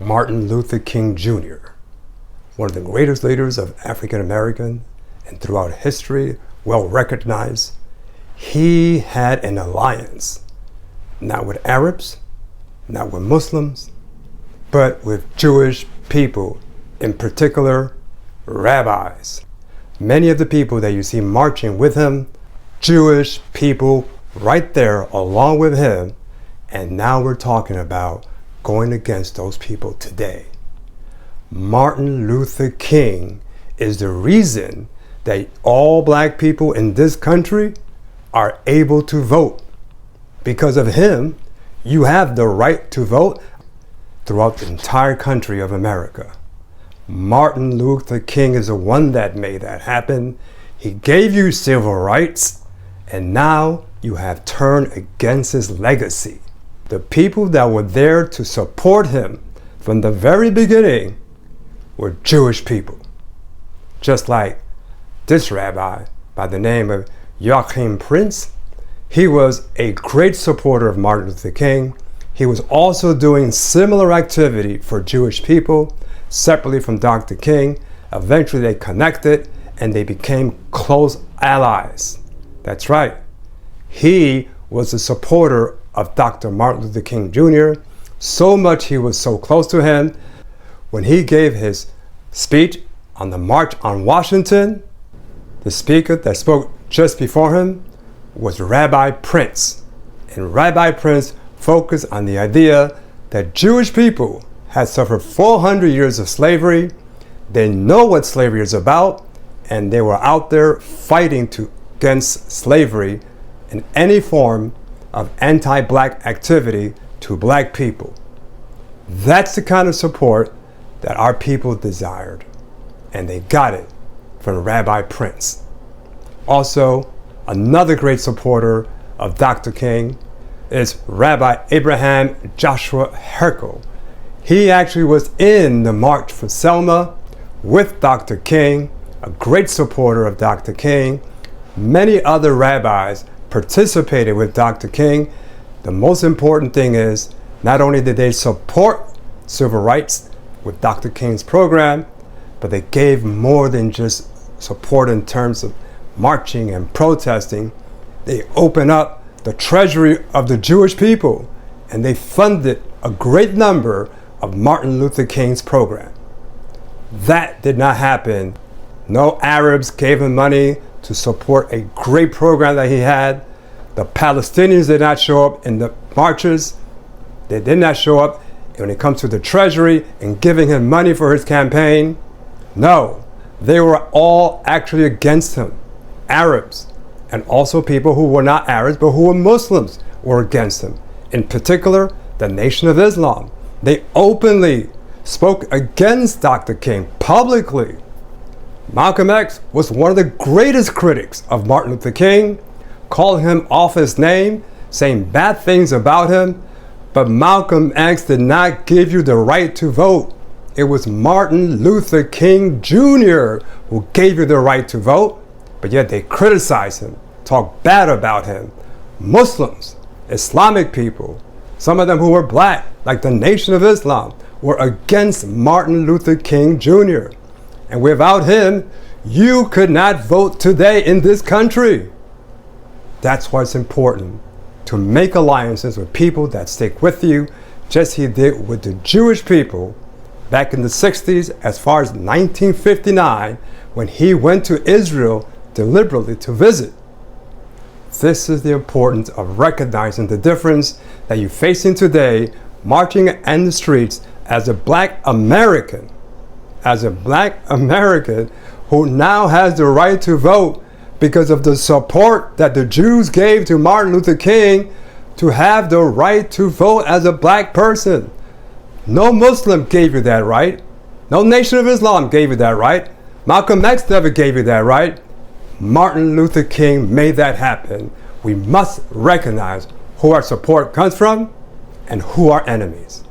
Martin Luther King Jr., one of the greatest leaders of African American and throughout history, well recognized. He had an alliance, not with Arabs, not with Muslims, but with Jewish people, in particular, rabbis. Many of the people that you see marching with him, Jewish people right there along with him, and now we're talking about going against those people today. Martin Luther King is the reason that all black people in this country are able to vote. Because of him, you have the right to vote throughout the entire country of America. Martin Luther King is the one that made that happen. He gave you civil rights, and now you have turned against his legacy. The people that were there to support him from the very beginning were Jewish people. Just like this rabbi by the name of Joachim Prince, he was a great supporter of Martin Luther King. He was also doing similar activity for Jewish people, separately from Dr. King. Eventually they connected and they became close allies. That's right. He was a supporter of Dr. Martin Luther King Jr. So much he was so close to him. When he gave his speech on the March on Washington, the speaker that spoke just before him was Rabbi Prince. And Rabbi Prince focused on the idea that Jewish people had suffered 400 years of slavery. They know what slavery is about, and they were out there fighting against slavery in any form of anti-black activity to black people. That's the kind of support that our people desired, and they got it from Rabbi Prince. Also, another great supporter of Dr. King is Rabbi Abraham Joshua Herkel. He actually was in the March for Selma with Dr. King, a great supporter of Dr. King. Many other rabbis participated with Dr. King. The most important thing is, not only did they support civil rights with Dr. King's program, but they gave more than just support in terms of marching and protesting. They opened up the treasury of the Jewish people, and they funded a great number of Martin Luther King's program. That did not happen. No Arabs gave him money to support a great program that he had. The Palestinians did not show up in the marches. They did not show up when it comes to the treasury and giving him money for his campaign. No, they were all actually against him. Arabs, and also people who were not Arabs but who were Muslims were against him. In particular, the Nation of Islam. They openly spoke against Dr. King publicly. Malcolm X was one of the greatest critics of Martin Luther King, calling him off his name, saying bad things about him. But Malcolm X did not give you the right to vote. It was Martin Luther King Jr. who gave you the right to vote, but yet they criticized him, talked bad about him. Muslims, Islamic people, some of them who were black, like the Nation of Islam, were against Martin Luther King Jr. And without him, you could not vote today in this country. That's why it's important to make alliances with people that stick with you, just as he did with the Jewish people back in the 60s, as far as 1959, when he went to Israel deliberately to visit. This is the importance of recognizing the difference that you're facing today, marching in the streets as a black American who now has the right to vote because of the support that the Jews gave to Martin Luther King to have the right to vote as a black person. No Muslim gave you that right. No Nation of Islam gave you that right. Malcolm X never gave you that right. Martin Luther King made that happen. We must recognize who our support comes from and who our enemies.